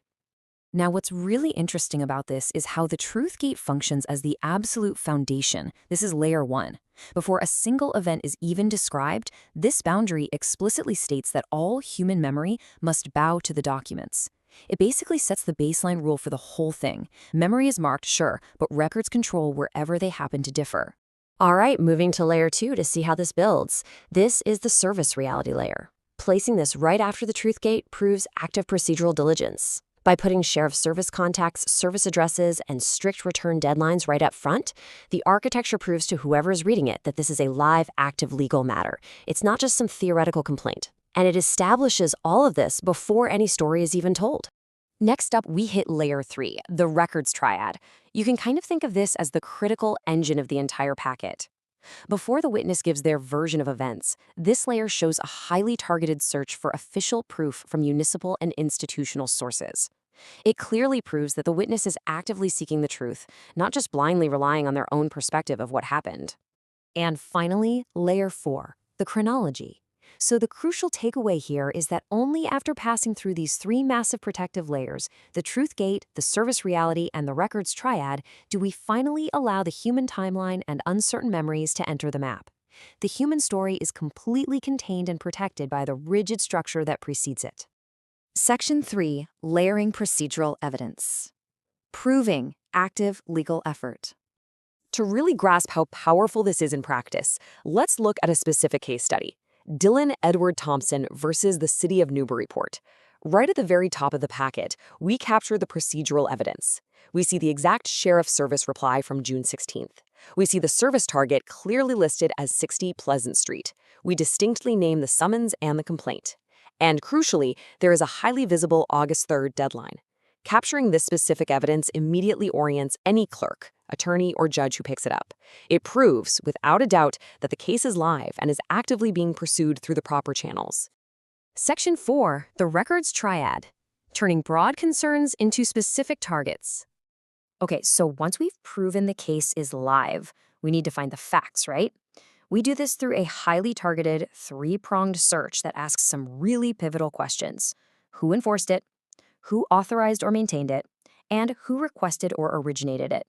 Now, what's really interesting about this is how the truth gate functions as the absolute foundation. This is layer 1. Before a single event is even described, this boundary explicitly states that all human memory must bow to the documents. It basically sets the baseline rule for the whole thing. Memory is marked, sure, but records control wherever they happen to differ. All right, moving to layer 2 to see how this builds. This is the service reality layer. Placing this right after the truth gate proves active procedural diligence. By putting sheriff service contacts, service addresses, and strict return deadlines right up front, the architecture proves to whoever is reading it that this is a live, active legal matter. It's not just some theoretical complaint. And it establishes all of this before any story is even told. Next up, we hit layer 3, the records triad. You can kind of think of this as the critical engine of the entire packet. Before the witness gives their version of events, this layer shows a highly targeted search for official proof from municipal and institutional sources. It clearly proves that the witness is actively seeking the truth, not just blindly relying on their own perspective of what happened. And finally, layer 4, the chronology. So the crucial takeaway here is that only after passing through these 3 massive protective layers, the truth gate, the service reality, and the records triad, do we finally allow the human timeline and uncertain memories to enter the map. The human story is completely contained and protected by the rigid structure that precedes it. Section 3, layering procedural evidence. Proving active legal effort. To really grasp how powerful this is in practice, let's look at a specific case study. Dylan Edward Thompson versus the City of Newburyport. Right at the very top of the packet, we capture the procedural evidence. We see the exact sheriff service reply from June 16th. We see the service target clearly listed as 60 Pleasant Street. We distinctly name the summons and the complaint. And crucially, there is a highly visible August 3rd deadline. Capturing this specific evidence immediately orients any clerk, attorney, or judge who picks it up. It proves, without a doubt, that the case is live and is actively being pursued through the proper channels. Section 4, the records triad. Turning broad concerns into specific targets. Okay, so once we've proven the case is live, we need to find the facts, right? We do this through a highly targeted, 3-pronged search that asks some really pivotal questions. Who enforced it? who authorized or maintained it, and who requested or originated it.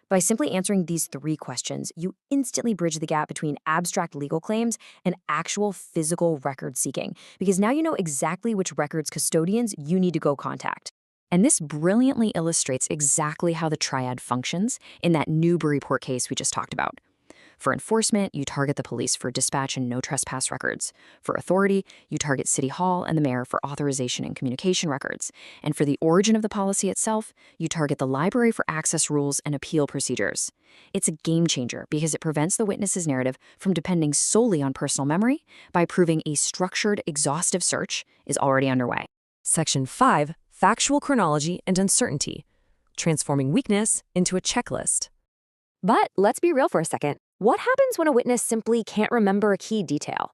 By simply answering these 3 questions, you instantly bridge the gap between abstract legal claims and actual physical record seeking, because now you know exactly which records custodians you need to go contact. And this brilliantly illustrates exactly how the triad functions in that Newburyport case we just talked about. For enforcement, you target the police for dispatch and no trespass records. For authority, you target City Hall and the mayor for authorization and communication records. And for the origin of the policy itself, you target the library for access rules and appeal procedures. It's a game changer because it prevents the witness's narrative from depending solely on personal memory by proving a structured, exhaustive search is already underway. Section 5, Factual Chronology and Uncertainty, transforming weakness into a checklist. But let's be real for a second. What happens when a witness simply can't remember a key detail?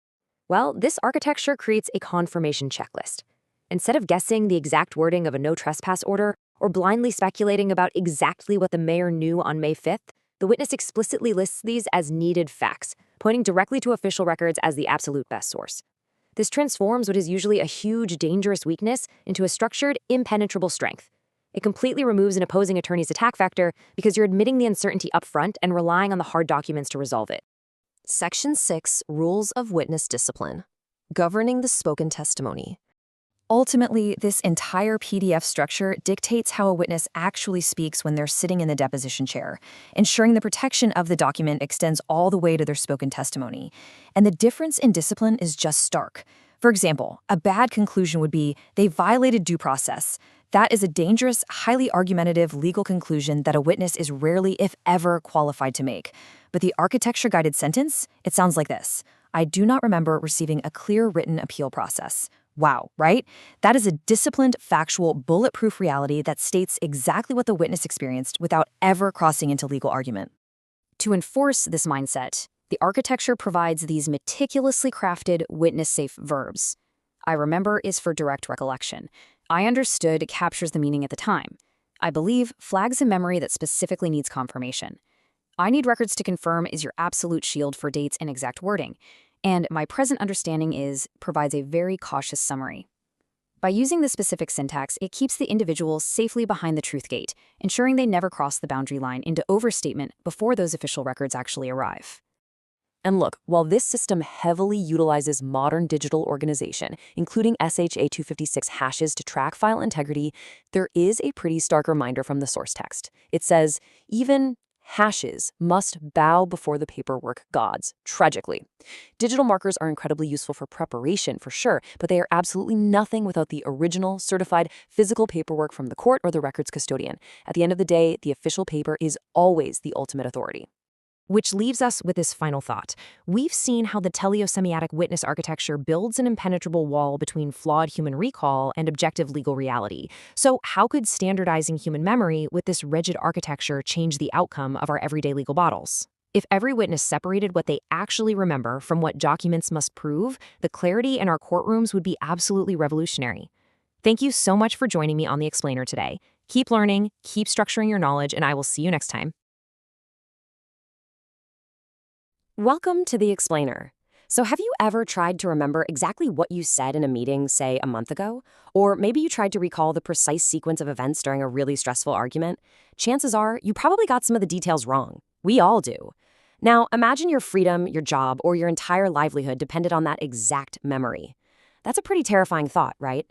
Well, this architecture creates a confirmation checklist. Instead of guessing the exact wording of a no trespass order or blindly speculating about exactly what the mayor knew on May 5th, the witness explicitly lists these as needed facts, pointing directly to official records as the absolute best source. This transforms what is usually a huge, dangerous weakness into a structured, impenetrable strength. It completely removes an opposing attorney's attack vector because you're admitting the uncertainty upfront and relying on the hard documents to resolve it. Section 6, Rules of Witness Discipline, governing the spoken testimony. Ultimately, this entire PDF structure dictates how a witness actually speaks when they're sitting in the deposition chair, ensuring the protection of the document extends all the way to their spoken testimony. And the difference in discipline is just stark. For example, a bad conclusion would be they violated due process. That is a dangerous, highly argumentative legal conclusion that a witness is rarely, if ever, qualified to make. But the architecture-guided sentence, it sounds like this: I do not remember receiving a clear written appeal process. Wow, right? That is a disciplined, factual, bulletproof reality that states exactly what the witness experienced without ever crossing into legal argument. To enforce this mindset, the architecture provides these meticulously crafted, witness-safe verbs. I remember is for direct recollection. I understood captures the meaning at the time. I believe flags a memory that specifically needs confirmation. I need records to confirm is your absolute shield for dates and exact wording. And my present understanding is provides a very cautious summary. By using this specific syntax, it keeps the individual safely behind the truth gate, ensuring they never cross the boundary line into overstatement before those official records actually arrive. And look, while this system heavily utilizes modern digital organization, including SHA-256 hashes to track file integrity, there is a pretty stark reminder from the source text. It says, even hashes must bow before the paperwork gods, tragically. Digital markers are incredibly useful for preparation, for sure, but they are absolutely nothing without the original, certified, physical paperwork from the court or the records custodian. At the end of the day, the official paper is always the ultimate authority. Which leaves us with this final thought. We've seen how the teleosemiotic witness architecture builds an impenetrable wall between flawed human recall and objective legal reality. So how could standardizing human memory with this rigid architecture change the outcome of our everyday legal battles? If every witness separated what they actually remember from what documents must prove, the clarity in our courtrooms would be absolutely revolutionary. Thank you so much for joining me on The Explainer today. Keep learning, keep structuring your knowledge, and I will see you next time. Welcome to The Explainer. So have you ever tried to remember exactly what you said in a meeting, say, a month ago? Or maybe you tried to recall the precise sequence of events during a really stressful argument? Chances are you probably got some of the details wrong. We all do. Now, imagine your freedom, your job, or your entire livelihood depended on that exact memory. That's a pretty terrifying thought, right?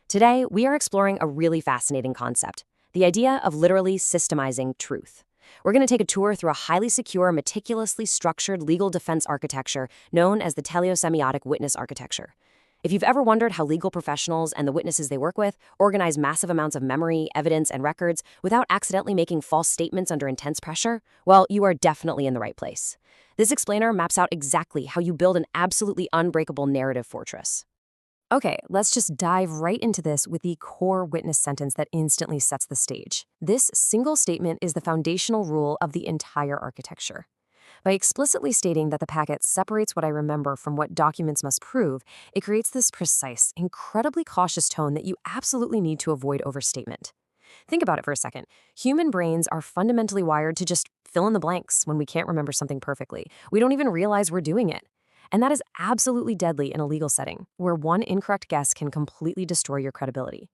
Today, we are exploring a really fascinating concept, the idea of literally systemizing truth. We're going to take a tour through a highly secure, meticulously structured legal defense architecture known as the teleosemiotic witness architecture. If you've ever wondered how legal professionals and the witnesses they work with organize massive amounts of memory, evidence, and records without accidentally making false statements under intense pressure, well, you are definitely in the right place. This explainer maps out exactly how you build an absolutely unbreakable narrative fortress. Okay, let's just dive right into this with the core witness sentence that instantly sets the stage. This single statement is the foundational rule of the entire architecture. By explicitly stating that the packet separates what I remember from what documents must prove, it creates this precise, incredibly cautious tone that you absolutely need to avoid overstatement. Think about it for a second. Human brains are fundamentally wired to just fill in the blanks when we can't remember something perfectly. We don't even realize we're doing it. And that is absolutely deadly in a legal setting, where one incorrect guess can completely destroy your credibility.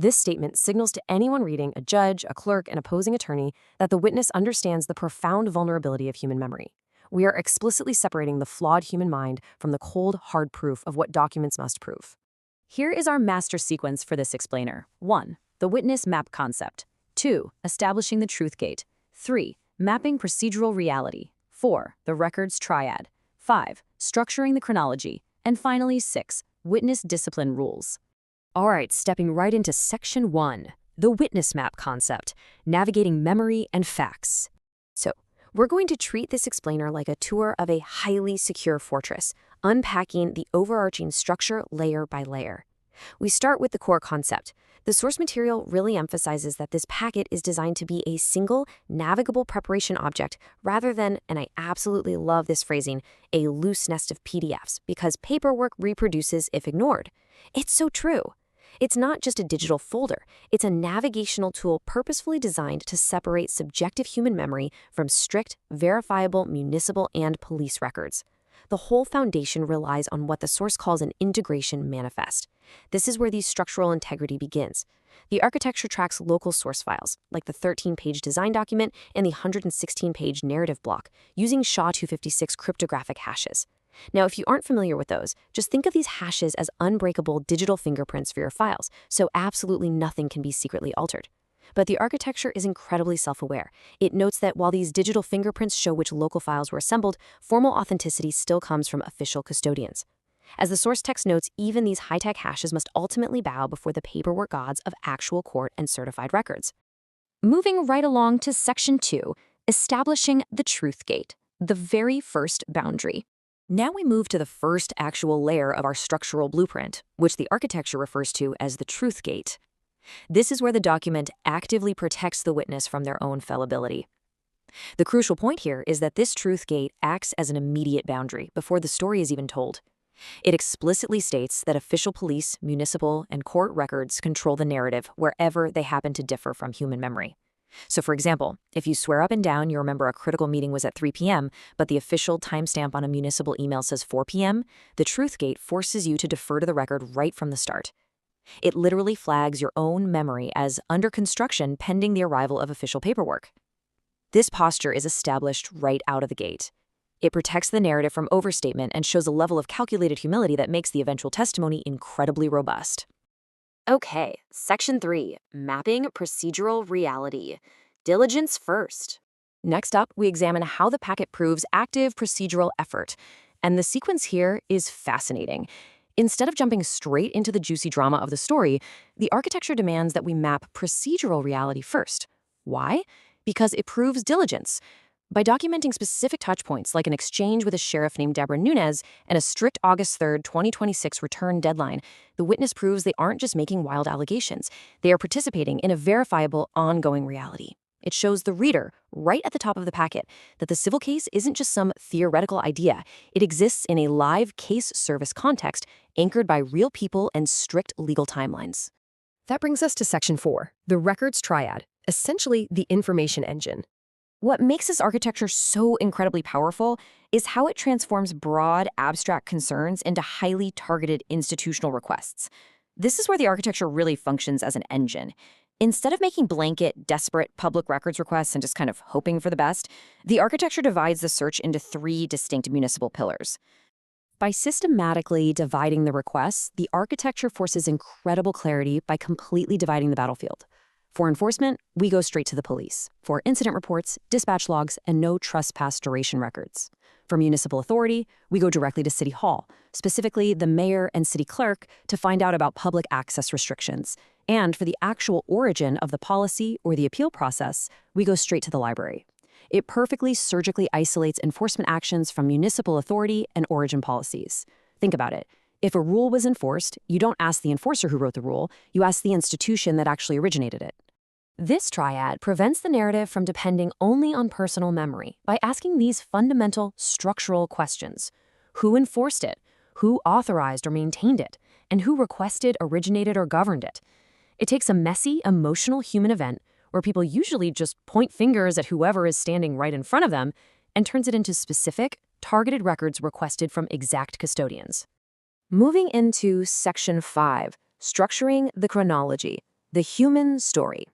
This statement signals to anyone reading, a judge, a clerk, an opposing attorney, that the witness understands the profound vulnerability of human memory. We are explicitly separating the flawed human mind from the cold, hard proof of what documents must prove. Here is our master sequence for this explainer. 1. The witness map concept. 2. Establishing the truth gate. 3. Mapping procedural reality. 4. The records triad. 5. Structuring the chronology. And finally, 6. Witness discipline rules. All right, stepping right into Section 1, the witness map concept, navigating memory and facts. So, we're going to treat this explainer like a tour of a highly secure fortress, unpacking the overarching structure layer by layer. We start with the core concept. The source material really emphasizes that this packet is designed to be a single, navigable preparation object rather than, and I absolutely love this phrasing, a loose nest of PDFs, because paperwork reproduces if ignored. It's so true. It's not just a digital folder. It's a navigational tool purposefully designed to separate subjective human memory from strict, verifiable municipal and police records. The whole foundation relies on what the source calls an integration manifest. This is where the structural integrity begins. The architecture tracks local source files, like the 13-page design document and the 116-page narrative block, using SHA-256 cryptographic hashes. Now, if you aren't familiar with those, just think of these hashes as unbreakable digital fingerprints for your files, so absolutely nothing can be secretly altered. But the architecture is incredibly self-aware. It notes that while these digital fingerprints show which local files were assembled, formal authenticity still comes from official custodians. As the source text notes, even these high-tech hashes must ultimately bow before the paperwork gods of actual court and certified records. Moving right along to Section 2, establishing the truth gate, the very first boundary. Now we move to the first actual layer of our structural blueprint, which the architecture refers to as the truth gate. This is where the document actively protects the witness from their own fallibility. The crucial point here is that this truth gate acts as an immediate boundary before the story is even told. It explicitly states that official police, municipal, and court records control the narrative wherever they happen to differ from human memory. So for example, if you swear up and down you remember a critical meeting was at 3 p.m., but the official timestamp on a municipal email says 4 p.m., the truth gate forces you to defer to the record right from the start. It literally flags your own memory as under construction pending the arrival of official paperwork. This posture is established right out of the gate. It protects the narrative from overstatement and shows a level of calculated humility that makes the eventual testimony incredibly robust. Okay, Section 3, Mapping Procedural Reality. Diligence first. Next up, we examine how the packet proves active procedural effort. And the sequence here is fascinating. Instead of jumping straight into the juicy drama of the story, the architecture demands that we map procedural reality first. Why? Because it proves diligence. By documenting specific touchpoints like an exchange with a sheriff named Deborah Nunez and a strict August 3, 2026 return deadline, the witness proves they aren't just making wild allegations. They are participating in a verifiable, ongoing reality. It shows the reader, right at the top of the packet, that the civil case isn't just some theoretical idea. It exists in a live case service context anchored by real people and strict legal timelines. That brings us to Section 4, the records triad, essentially the information engine. What makes this architecture so incredibly powerful is how it transforms broad, abstract concerns into highly targeted institutional requests. This is where the architecture really functions as an engine. Instead of making blanket, desperate public records requests and just kind of hoping for the best, the architecture divides the search into 3 distinct municipal pillars. By systematically dividing the requests, the architecture forces incredible clarity by completely dividing the battlefield. For enforcement, we go straight to the police. For incident reports, dispatch logs, and no trespass duration records. For municipal authority, we go directly to City Hall, specifically the mayor and city clerk, to find out about public access restrictions. And for the actual origin of the policy or the appeal process, we go straight to the library. It perfectly surgically isolates enforcement actions from municipal authority and origin policies. Think about it. If a rule was enforced, you don't ask the enforcer who wrote the rule, you ask the institution that actually originated it. This triad prevents the narrative from depending only on personal memory by asking these fundamental structural questions. Who enforced it? Who authorized or maintained it? And who requested, originated, or governed it? It takes a messy, emotional human event where people usually just point fingers at whoever is standing right in front of them and turns it into specific, targeted records requested from exact custodians. Moving into Section 5, Structuring the Chronology, the human story.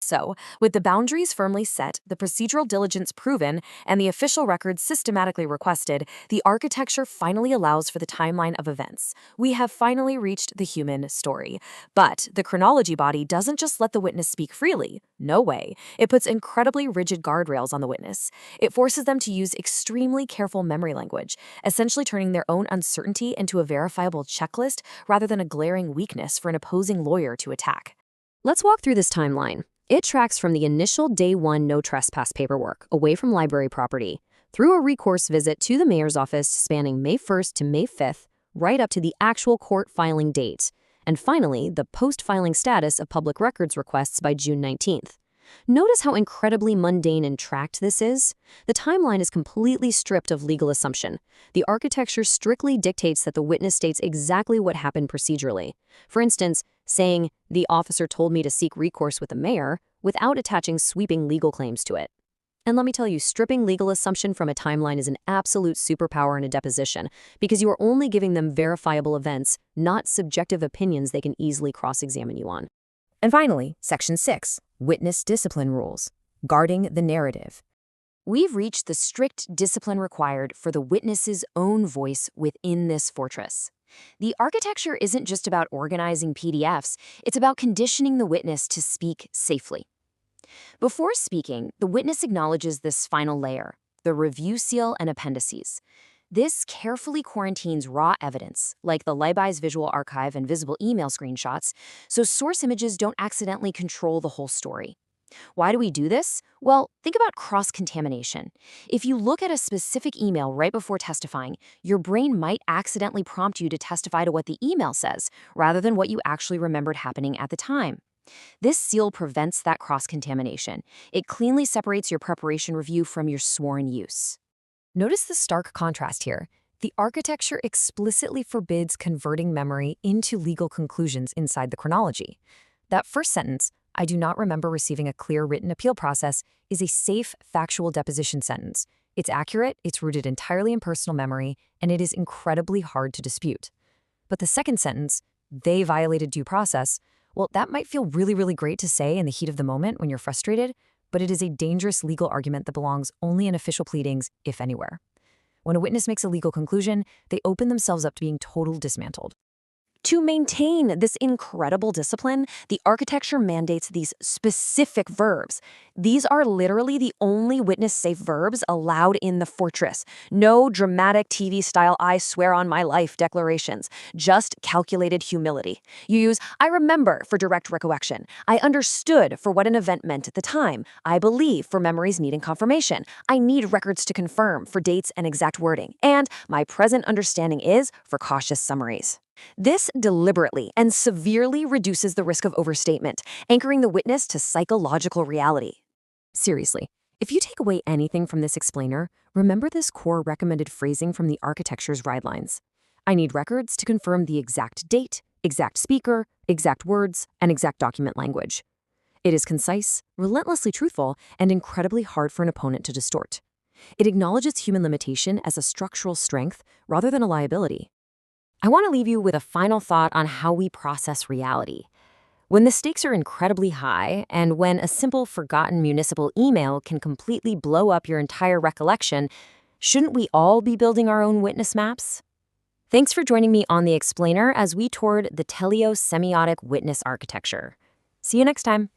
So, with the boundaries firmly set, the procedural diligence proven, and the official records systematically requested, the architecture finally allows for the timeline of events. We have finally reached the human story. But the chronology body doesn't just let the witness speak freely. No way. It puts incredibly rigid guardrails on the witness. It forces them to use extremely careful memory language, essentially turning their own uncertainty into a verifiable checklist rather than a glaring weakness for an opposing lawyer to attack. Let's walk through this timeline. It tracks from the initial day one no trespass paperwork away from library property, through a recourse visit to the mayor's office spanning May 1st to May 5th, right up to the actual court filing date, and finally, the post-filing status of public records requests by June 19th. Notice how incredibly mundane and tracked this is? The timeline is completely stripped of legal assumption. The architecture strictly dictates that the witness states exactly what happened procedurally. For instance, saying, "The officer told me to seek recourse with the mayor," without attaching sweeping legal claims to it. And let me tell you, stripping legal assumption from a timeline is an absolute superpower in a deposition, because you are only giving them verifiable events, not subjective opinions they can easily cross-examine you on. And finally, Section 6, Witness Discipline Rules, Guarding the Narrative. We've reached the strict discipline required for the witness's own voice within this fortress. The architecture isn't just about organizing PDFs, it's about conditioning the witness to speak safely. Before speaking, the witness acknowledges this final layer, the review seal and appendices. This carefully quarantines raw evidence, like the LibEye's visual archive and visible email screenshots, so source images don't accidentally control the whole story. Why do we do this? Well, think about cross-contamination. If you look at a specific email right before testifying, your brain might accidentally prompt you to testify to what the email says, rather than what you actually remembered happening at the time. This seal prevents that cross-contamination. It cleanly separates your preparation review from your sworn use. Notice the stark contrast here. The architecture explicitly forbids converting memory into legal conclusions inside the chronology. That first sentence, "I do not remember receiving a clear written appeal process," is a safe, factual deposition sentence. It's accurate, it's rooted entirely in personal memory, and it is incredibly hard to dispute. But the second sentence, "They violated due process," well, that might feel really great to say in the heat of the moment when you're frustrated, but it is a dangerous legal argument that belongs only in official pleadings, if anywhere. When a witness makes a legal conclusion, they open themselves up to being totally dismantled. To maintain this incredible discipline, the architecture mandates these specific verbs. These are literally the only witness-safe verbs allowed in the fortress. No dramatic TV-style "I swear on my life" declarations, just calculated humility. You use "I remember" for direct recollection. "I understood" for what an event meant at the time. "I believe" for memories needing confirmation. "I need records to confirm" for dates and exact wording. And "my present understanding is" for cautious summaries. This deliberately and severely reduces the risk of overstatement, anchoring the witness to psychological reality. Seriously, if you take away anything from this explainer, remember this core recommended phrasing from the architecture's guidelines. I need records to confirm the exact date, exact speaker, exact words, and exact document language. It is concise, relentlessly truthful, and incredibly hard for an opponent to distort. It acknowledges human limitation as a structural strength rather than a liability. I want to leave you with a final thought on how we process reality. When the stakes are incredibly high, and when a simple forgotten municipal email can completely blow up your entire recollection, shouldn't we all be building our own witness maps? Thanks for joining me on The Explainer as we toured the teleosemiotic witness architecture. See you next time.